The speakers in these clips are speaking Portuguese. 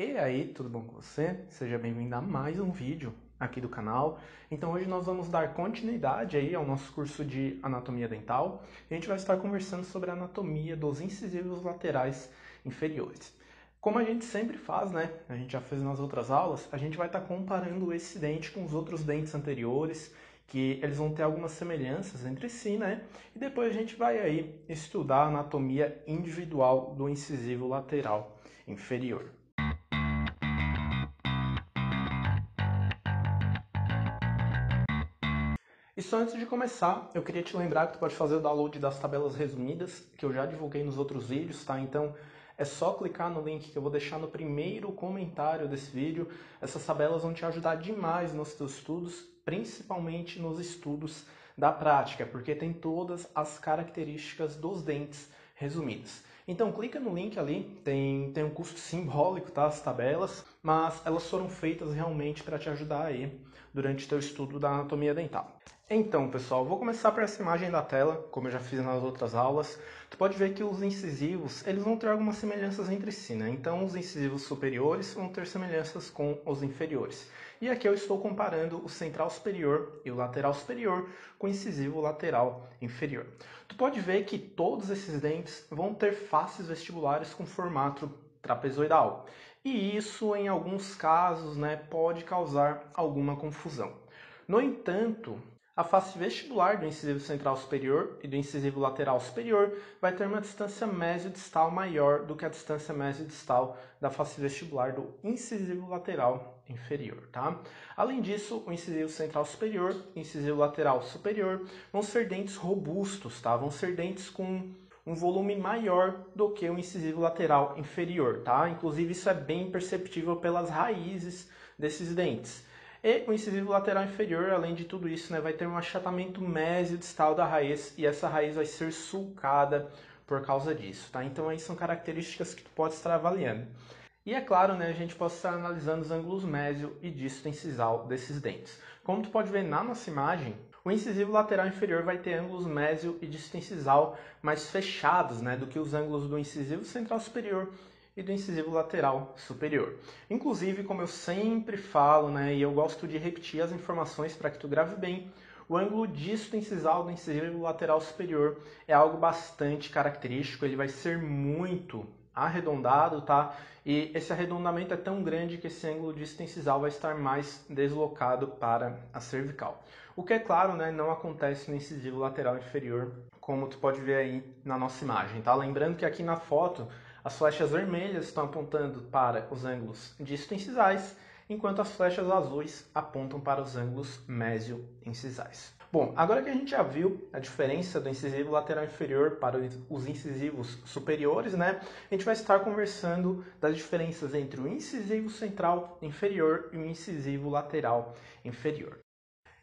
E aí, tudo bom com você? Seja bem-vindo a mais um vídeo aqui do canal. Então hoje nós vamos dar continuidade aí ao nosso curso de anatomia dental. E a gente vai estar conversando sobre a anatomia dos incisivos laterais inferiores. Como a gente sempre faz, né? A gente já fez nas outras aulas, a gente vai estar comparando esse dente com os outros dentes anteriores, que eles vão ter algumas semelhanças entre si, né? E depois a gente vai aí estudar a anatomia individual do incisivo lateral inferior. E só antes de começar, eu queria te lembrar que tu pode fazer o download das tabelas resumidas, que eu já divulguei nos outros vídeos, tá? Então é só clicar no link que eu vou deixar no primeiro comentário desse vídeo. Essas tabelas vão te ajudar demais nos teus estudos, principalmente nos estudos da prática, porque tem todas as características dos dentes resumidas. Então clica no link ali, tem um custo simbólico, tá? As tabelas, mas elas foram feitas realmente para te ajudar aí durante o teu estudo da anatomia dental. Então, pessoal, vou começar por essa imagem da tela, como eu já fiz nas outras aulas. Tu pode ver que os incisivos, eles vão ter algumas semelhanças entre si, né? Então, os incisivos superiores vão ter semelhanças com os inferiores. E aqui eu estou comparando o central superior e o lateral superior com o incisivo lateral inferior. Tu pode ver que todos esses dentes vão ter faces vestibulares com formato trapezoidal. E isso, em alguns casos, né, pode causar alguma confusão. No entanto, a face vestibular do incisivo central superior e do incisivo lateral superior vai ter uma distância mesiodistal maior do que a distância mesiodistal da face vestibular do incisivo lateral inferior, tá? Além disso, o incisivo central superior e o incisivo lateral superior vão ser dentes robustos, tá? Vão ser dentes com um volume maior do que o incisivo lateral inferior, tá? Inclusive, isso é bem perceptível pelas raízes desses dentes. E o incisivo lateral inferior, além de tudo isso, né, vai ter um achatamento mesiodistal da raiz e essa raiz vai ser sulcada por causa disso, tá? Então aí são características que tu pode estar avaliando. E é claro, né, a gente pode estar analisando os ângulos mésio e disto incisal desses dentes. Como tu pode ver na nossa imagem, o incisivo lateral inferior vai ter ângulos mésio e disto incisal mais fechados, né, do que os ângulos do incisivo central superior e do incisivo lateral superior. Inclusive, como eu sempre falo, né, e eu gosto de repetir as informações para que tu grave bem, o ângulo disto incisal do incisivo lateral superior é algo bastante característico, ele vai ser muito arredondado, tá? E esse arredondamento é tão grande que esse ângulo disto incisal vai estar mais deslocado para a cervical. O que é claro, né, não acontece no incisivo lateral inferior, como tu pode ver aí na nossa imagem, tá? Lembrando que aqui na foto as flechas vermelhas estão apontando para os ângulos disto-incisais, enquanto as flechas azuis apontam para os ângulos mésio-incisais. Bom, agora que a gente já viu a diferença do incisivo lateral inferior para os incisivos superiores, né? A gente vai estar conversando das diferenças entre o incisivo central inferior e o incisivo lateral inferior.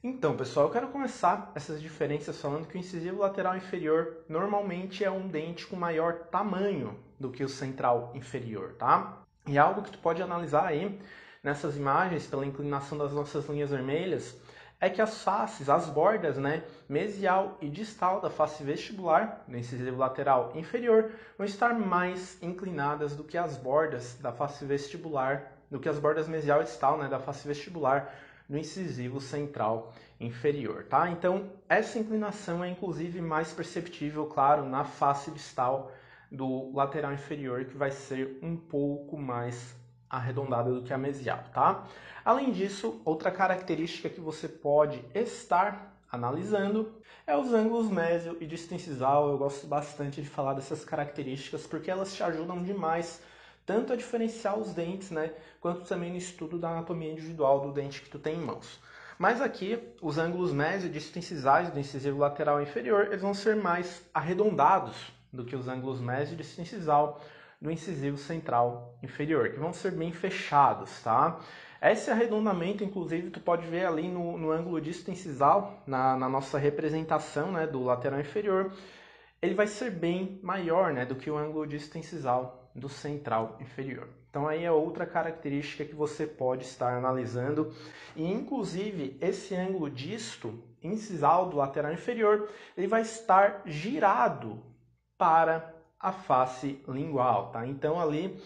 Então, pessoal, eu quero começar essas diferenças falando que o incisivo lateral inferior normalmente é um dente com maior tamanho do que o central inferior, tá? E algo que tu pode analisar aí nessas imagens pela inclinação das nossas linhas vermelhas é que as faces, as bordas, né, mesial e distal da face vestibular do incisivo lateral inferior vão estar mais inclinadas do que as bordas da face vestibular, do que as bordas mesial e distal, né, da face vestibular do incisivo central inferior, tá? Então, essa inclinação é inclusive mais perceptível, claro, na face distal do lateral inferior, que vai ser um pouco mais arredondada do que a mesial, tá? Além disso, outra característica que você pode estar analisando é os ângulos mésio e disto incisal. Eu gosto bastante de falar dessas características porque elas te ajudam demais tanto a diferenciar os dentes, né, quanto também no estudo da anatomia individual do dente que tu tem em mãos. Mas aqui, os ângulos mésio e disto incisais do incisivo lateral inferior, eles vão ser mais arredondados do que os ângulos mésio e disto incisal do incisivo central inferior, que vão ser bem fechados, tá? Esse arredondamento, inclusive, tu pode ver ali no ângulo disto incisal, na nossa representação, né, do lateral inferior, ele vai ser bem maior, né, do que o ângulo disto incisal do central inferior. Então aí é outra característica que você pode estar analisando. E inclusive esse ângulo disto incisal do lateral inferior, ele vai estar girado para a face lingual, tá? Então ali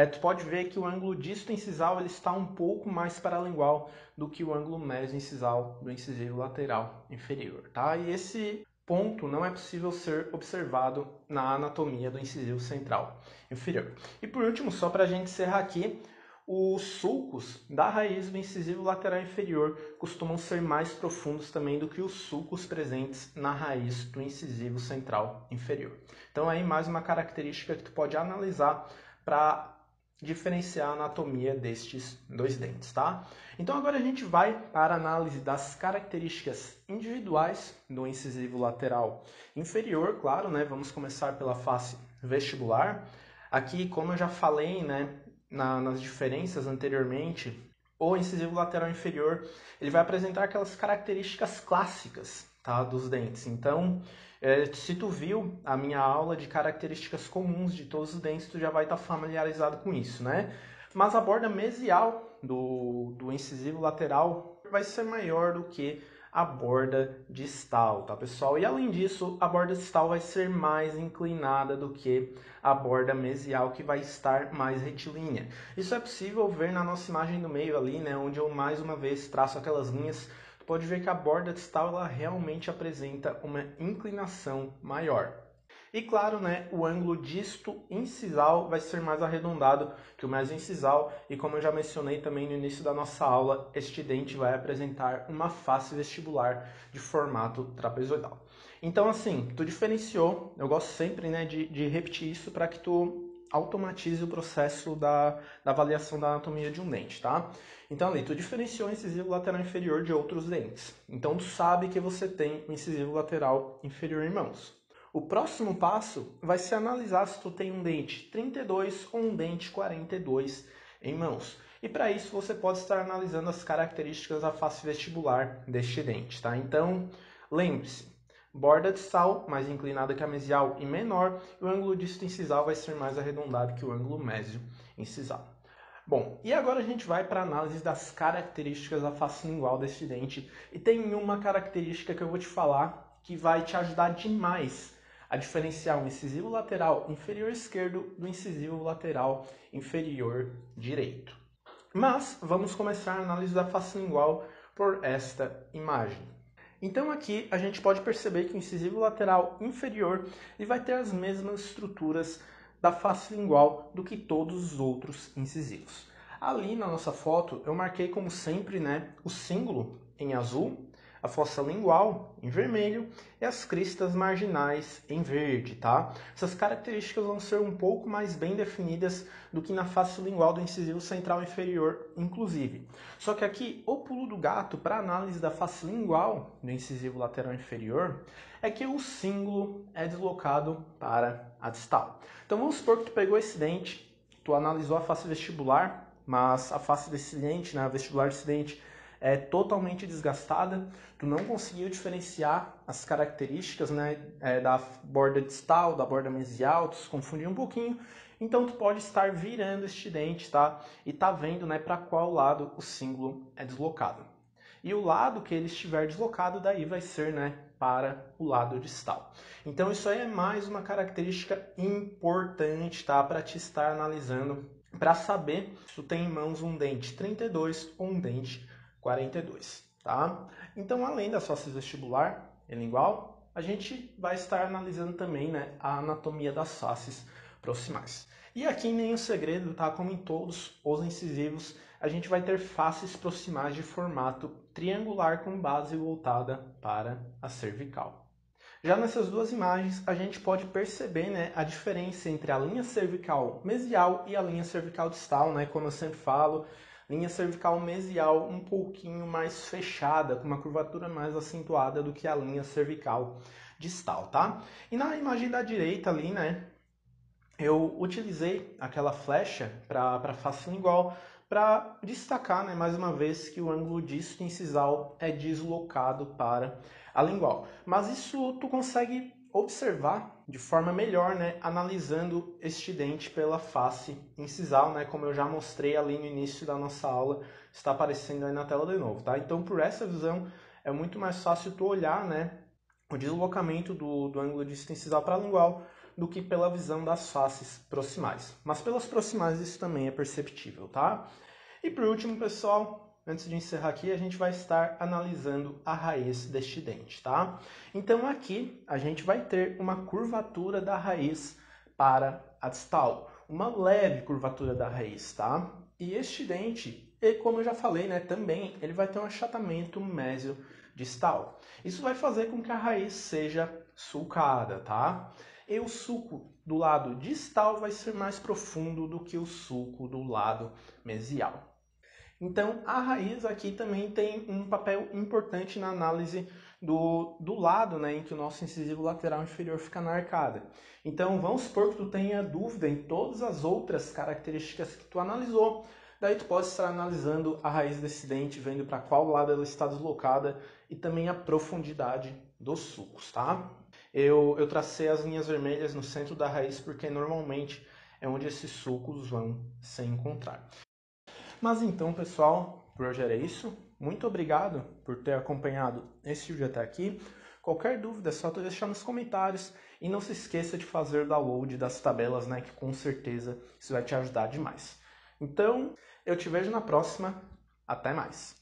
tu pode ver que o ângulo disto-incisal ele está um pouco mais paralingual do que o ângulo meso-incisal do incisivo lateral inferior, tá? E esse ponto não é possível ser observado na anatomia do incisivo central inferior. E por último, só para a gente encerrar aqui, os sulcos da raiz do incisivo lateral inferior costumam ser mais profundos também do que os sulcos presentes na raiz do incisivo central inferior. Então aí mais uma característica que tu pode analisar para diferenciar a anatomia destes dois dentes, tá? Então agora a gente vai para a análise das características individuais do incisivo lateral inferior, claro, né? Vamos começar pela face vestibular. Aqui, como eu já falei, né, nas diferenças anteriormente, o incisivo lateral inferior ele vai apresentar aquelas características clássicas, tá, dos dentes. Então, se tu viu a minha aula de características comuns de todos os dentes, tu já vai estar familiarizado com isso, né? Mas a borda mesial do incisivo lateral vai ser maior do que a borda distal, tá, pessoal? E além disso, a borda distal vai ser mais inclinada do que a borda mesial, que vai estar mais retilínea. Isso é possível ver na nossa imagem do meio ali, né, onde eu mais uma vez traço aquelas linhas. Tu pode ver que a borda distal ela realmente apresenta uma inclinação maior. E claro, né, o ângulo disto-incisal vai ser mais arredondado que o meso-incisal, e como eu já mencionei também no início da nossa aula, este dente vai apresentar uma face vestibular de formato trapezoidal. Então assim, tu diferenciou, eu gosto sempre, né, de repetir isso para que tu automatize o processo da avaliação da anatomia de um dente, tá? Então ali, tu diferenciou o incisivo lateral inferior de outros dentes. Então tu sabe que você tem o incisivo lateral inferior em mãos. O próximo passo vai ser analisar se tu tem um dente 32 ou um dente 42 em mãos. E para isso você pode estar analisando as características da face vestibular deste dente, tá? Então, lembre-se, borda distal mais inclinada que a mesial e menor, e o ângulo disto-incisal vai ser mais arredondado que o ângulo mésio-incisal. Bom, e agora a gente vai para a análise das características da face lingual deste dente. E tem uma característica que eu vou te falar que vai te ajudar demais a diferenciar o incisivo lateral inferior esquerdo do incisivo lateral inferior direito. Mas vamos começar a análise da face lingual por esta imagem. Então aqui a gente pode perceber que o incisivo lateral inferior ele vai ter as mesmas estruturas da face lingual do que todos os outros incisivos. Ali na nossa foto eu marquei como sempre, né, o cíngulo em azul, a fossa lingual em vermelho e as cristas marginais em verde, tá? Essas características vão ser um pouco mais bem definidas do que na face lingual do incisivo central inferior, inclusive. Só que aqui, o pulo do gato para análise da face lingual do incisivo lateral inferior é que o cíngulo é deslocado para a distal. Então vamos supor que tu pegou esse dente, tu analisou a face vestibular, mas a face desse dente, né, a vestibular desse dente, é totalmente desgastada, tu não conseguiu diferenciar as características, né, da borda distal, da borda mesial, tu se confundiu um pouquinho, então tu pode estar virando este dente, tá? E tá vendo, né, para qual lado o cíngulo é deslocado. E o lado que ele estiver deslocado, daí vai ser, né, para o lado distal. Então isso aí é mais uma característica importante, tá, para te estar analisando, para saber se tu tem em mãos um dente 32 ou um dente 42, tá? Então, além da face vestibular e lingual, a gente vai estar analisando também, né, a anatomia das faces proximais. E aqui nenhum segredo, tá? Como em todos os incisivos, a gente vai ter faces proximais de formato triangular com base voltada para a cervical. Já nessas duas imagens, a gente pode perceber, né, a diferença entre a linha cervical mesial e a linha cervical distal, né? Como eu sempre falo, linha cervical mesial um pouquinho mais fechada, com uma curvatura mais acentuada do que a linha cervical distal, tá? E na imagem da direita ali, né, eu utilizei aquela flecha para face lingual para destacar, né, mais uma vez que o ângulo disto-incisal é deslocado para a lingual. Mas isso tu consegue observar de forma melhor, né, analisando este dente pela face incisal, né, como eu já mostrei ali no início da nossa aula, está aparecendo aí na tela de novo, tá? Então, por essa visão, é muito mais fácil tu olhar, né, o deslocamento do ângulo disto-incisal para a lingual do que pela visão das faces proximais. Mas pelas proximais isso também é perceptível, tá? E por último, pessoal, antes de encerrar aqui, a gente vai estar analisando a raiz deste dente, tá? Então aqui a gente vai ter uma curvatura da raiz para a distal, uma leve curvatura da raiz, tá? E este dente, como eu já falei, né, também ele vai ter um achatamento mesio-distal. Isso vai fazer com que a raiz seja sulcada, tá? E o sulco do lado distal vai ser mais profundo do que o sulco do lado mesial. Então, a raiz aqui também tem um papel importante na análise do lado, né, em que o nosso incisivo lateral inferior fica na arcada. Então, vamos supor que tu tenha dúvida em todas as outras características que tu analisou. Daí tu pode estar analisando a raiz desse dente, vendo para qual lado ela está deslocada e também a profundidade dos sulcos, tá? Eu tracei as linhas vermelhas no centro da raiz porque normalmente é onde esses sulcos vão se encontrar. Mas então, pessoal, por hoje era isso. Muito obrigado por ter acompanhado esse vídeo até aqui. Qualquer dúvida é só tu deixar nos comentários e não se esqueça de fazer o download das tabelas, né, que com certeza isso vai te ajudar demais. Então, eu te vejo na próxima. Até mais!